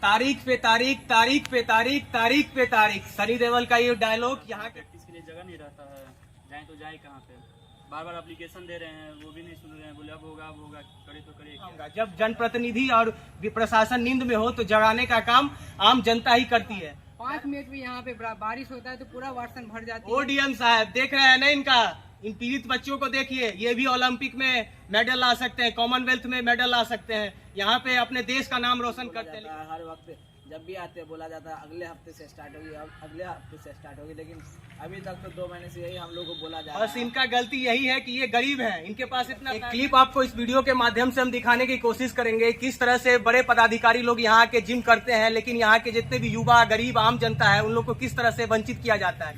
तारीख पे तारीख, तारीख पे तारीख, तारीख पे तारीख। सनी देओल का ये डायलॉग यहाँ के प्रैक्टिस के लिए जगह नहीं रहता है, जाए तो जाए कहाँ पे। बार बार एप्लीकेशन दे रहे हैं, वो भी नहीं सुन रहे हैं, बोले अब होगा अब होगा, करे तो करे क्या। जब जनप्रतिनिधि और प्रशासन नींद में हो तो जगाने का काम आम जनता ही करती है। 5 मिनट में यहाँ पे बारिश होता है तो पूरा वाटसन भर जाती है। ओडीएम साहब देख रहे हैं ना इनका, इन पीड़ित बच्चों को देखिए, ये भी ओलंपिक में मेडल ला सकते हैं, कॉमनवेल्थ में मेडल ला सकते हैं, यहाँ पे अपने देश का नाम रोशन करते हैं। हर वक्त जब भी आते हैं बोला जाता है अगले हफ्ते से स्टार्ट होगी, अगले हफ्ते से स्टार्ट होगी, लेकिन अभी तक तो 2 महीने से यही हम लोग को बोला जा रहा है। बस इनका गलती यही है कि ये गरीब हैं, इनके पास इतना। एक क्लिप आपको इस वीडियो के माध्यम से हम दिखाने की कोशिश करेंगे किस तरह से बड़े पदाधिकारी लोग यहाँ के जिम करते हैं, लेकिन यहाँ के जितने भी युवा गरीब आम जनता है उन लोग को किस तरह से वंचित किया जाता है।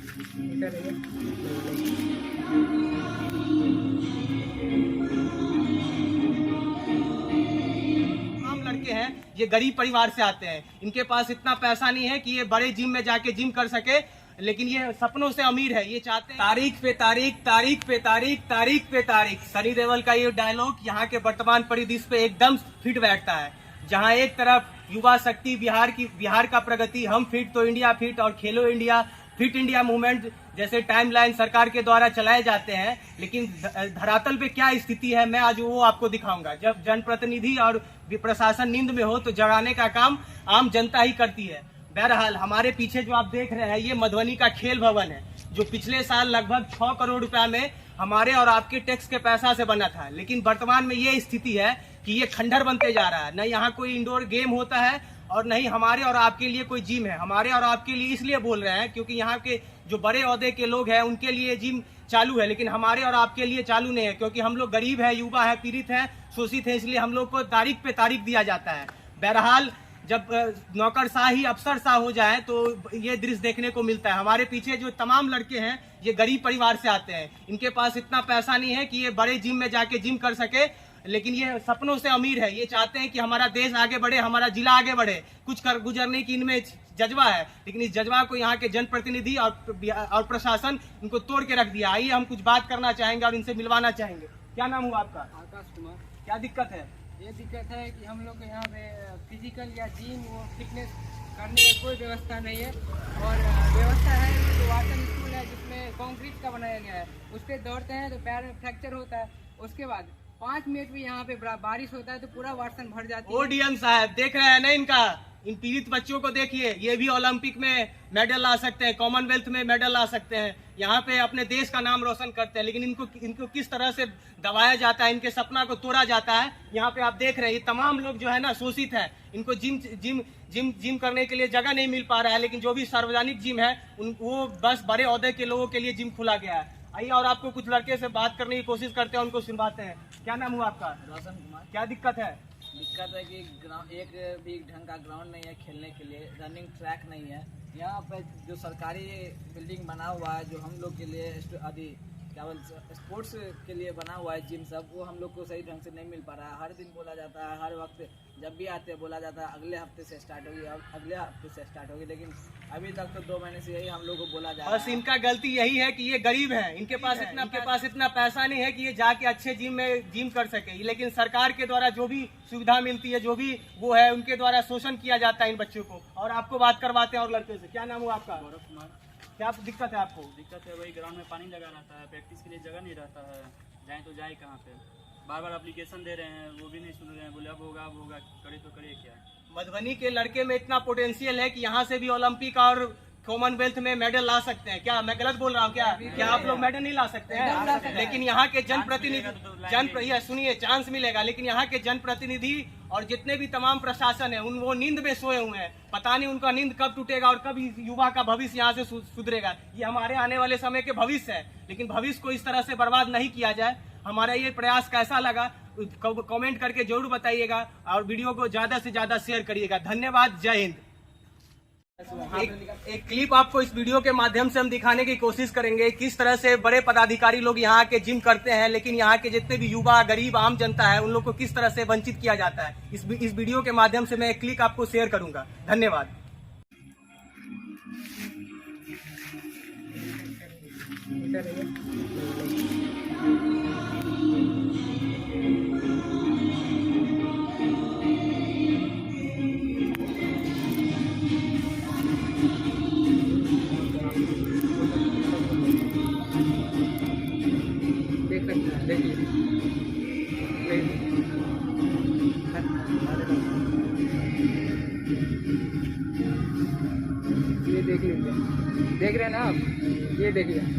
लड़के हैं, ये गरीब परिवार से आते हैं, इनके पास इतना पैसा नहीं है कि ये बड़े जिम में जाके जिम कर सके, लेकिन ये सपनों से अमीर है। ये चाहते हैं तारीख पे तारीख, तारीख पे तारीख, तारीख पे तारीख। सनी देओल का ये डायलॉग यहाँ के वर्तमान परिदृश्य पे एकदम फिट बैठता है, जहाँ एक तरफ युवा शक्ति, बिहार का प्रगति, हम फिट तो इंडिया फिट और खेलो इंडिया, फिट इंडिया मूवमेंट जैसे टाइमलाइन सरकार के द्वारा चलाए जाते हैं, लेकिन धरातल पे क्या स्थिति है मैं आज वो आपको दिखाऊंगा। जब जनप्रतिनिधि और प्रशासन नींद में हो तो जगाने का काम आम जनता ही करती है। बहरहाल हमारे पीछे जो आप देख रहे हैं ये मधुबनी का खेल भवन है, जो पिछले साल लगभग 6 करोड़ रुपया में हमारे और आपके टैक्स के पैसा से बना था, लेकिन वर्तमान में ये स्थिति है कि ये खंडहर बनते जा रहा है। न यहाँ कोई इंडोर गेम होता है और नहीं हमारे और आपके लिए कोई जिम है। हमारे और आपके लिए इसलिए बोल रहे हैं क्योंकि यहाँ के जो बड़े ओहदे के लोग हैं उनके लिए जिम चालू है, लेकिन हमारे और आपके लिए चालू नहीं है, क्योंकि हम लोग गरीब है, युवा है, पीड़ित है, शोषित है, इसलिए हम लोग को तारीख पे तारीख दिया जाता है। बहरहाल जब नौकरशाही अफसरशाह हो जाए तो ये दृश्य देखने को मिलता है। हमारे पीछे जो तमाम लड़के हैं ये गरीब परिवार से आते हैं, इनके पास इतना पैसा नहीं है कि ये बड़े जिम में जाके जिम कर सके, लेकिन ये सपनों से अमीर है। ये चाहते हैं कि हमारा देश आगे बढ़े, हमारा जिला आगे बढ़े, कुछ कर गुजरने की इनमें जज्बा है, लेकिन इस जज्बा को यहाँ के जनप्रतिनिधि और प्रशासन इनको तोड़ के रख दिया। आइए हम कुछ बात करना चाहेंगे और इनसे मिलवाना चाहेंगे। क्या नाम हुआ आपका? आकाश कुमार। क्या दिक्कत है? ये दिक्कत है कि हम लोग को यहाँ पे फिजिकल या जिम वो फिटनेस करने की कोई व्यवस्था नहीं है, और व्यवस्था है तो वाटर स्कूल है जिसमें कंक्रीट का बनाया गया है, उस पर दौड़ते हैं तो पैर में फ्रैक्चर होता है। उसके बाद 5 मिनट में यहाँ पे बारिश होता है तो पूरा वाटसन भर जाती है। ओडीएम साहब देख रहे हैं ना इनका, इन पीड़ित बच्चों को देखिए, ये भी ओलंपिक में मेडल ला सकते हैं, कॉमनवेल्थ में मेडल ला सकते हैं, यहाँ पे अपने देश का नाम रोशन करते हैं, लेकिन इनको किस तरह से दबाया जाता है, इनके सपना को तोड़ा जाता है। यहाँ पे आप देख रहे हैं ये तमाम लोग जो है ना शोषित है, इनको जिम करने के लिए जगह नहीं मिल पा रहा है, लेकिन जो भी सार्वजनिक जिम है वो बस बड़े ओहदे के लोगों के लिए जिम खुला गया है। आइए और आपको कुछ लड़के से बात करने की कोशिश करते हैं, उनको सुनवाते हैं। क्या नाम हुआ आपका? रोशन कुमार। क्या दिक्कत है? दिक्कत है कि एक भी ढंग का ग्राउंड नहीं है खेलने के लिए, रनिंग ट्रैक नहीं है। यहाँ पे जो सरकारी बिल्डिंग बना हुआ है जो हम लोग के लिए क्या बोलते स्पोर्ट्स के लिए बना हुआ है जिम सब, वो हम लोग को सही ढंग से नहीं मिल पा रहा है। हर दिन बोला जाता है, हर वक्त जब भी आते हैं बोला जाता है अगले हफ्ते से स्टार्ट होगी, अगले हफ्ते से स्टार्ट होगी, लेकिन अभी तक तो 2 महीने से यही हम लोग को बोला जा रहा है। बस इनका गलती यही है कि ये गरीब हैं, इनके पास इतना पैसा नहीं है कि ये जाके अच्छे जिम में जिम कर सके, लेकिन सरकार के द्वारा जो भी सुविधा मिलती है, जो भी वो है, उनके द्वारा शोषण किया जाता है इन बच्चों को। और आपको बात करवाते हैं और लड़के से। क्या नाम हुआ आपका? गौरव कुमार। क्या दिक्कत है आपको? दिक्कत है वही ग्राउंड में पानी लगा रहता है, प्रैक्टिस के लिए जगह नहीं रहता है, जाए तो जाए कहाँ पे। बार बार एप्लीकेशन दे रहे हैं, वो भी नहीं सुन रहे हैं, बोले अब होगा अब होगा, करे तो करे क्या। मधुबनी के लड़के में इतना पोटेंशियल है कि यहाँ से भी ओलंपिक और कॉमनवेल्थ में मेडल ला सकते हैं। क्या मैं गलत बोल रहा हूँ? क्या आप लोग मेडल नहीं ला सकते हैं? लेकिन यहाँ के जनप्रतिनिधि सुनिए, चांस मिलेगा, लेकिन यहाँ के जनप्रतिनिधि और जितने भी तमाम प्रशासन है वो नींद में सोए हुए हैं। पता नहीं उनका नींद कब टूटेगा और कब युवा का भविष्य यहाँ से सुधरेगा। ये हमारे आने वाले समय के भविष्य है, लेकिन भविष्य को इस तरह से बर्बाद नहीं किया जाए। हमारा ये प्रयास कैसा लगा कमेंट करके जरूर बताइएगा, और वीडियो को ज्यादा से ज्यादा शेयर करिएगा। धन्यवाद। जय हिंद। एक क्लिप आपको इस वीडियो के माध्यम से हम दिखाने की कोशिश करेंगे किस तरह से बड़े पदाधिकारी लोग यहाँ के जिम करते हैं, लेकिन यहाँ के जितने भी युवा गरीब आम जनता है उन लोग को किस तरह से वंचित किया जाता है। इस वीडियो के माध्यम से मैं एक क्लिप आपको शेयर करूंगा। धन्यवाद। देख सकते हैं, देखिए ये देख लीजिए, देख रहे हैं ना आप, ये देखिए।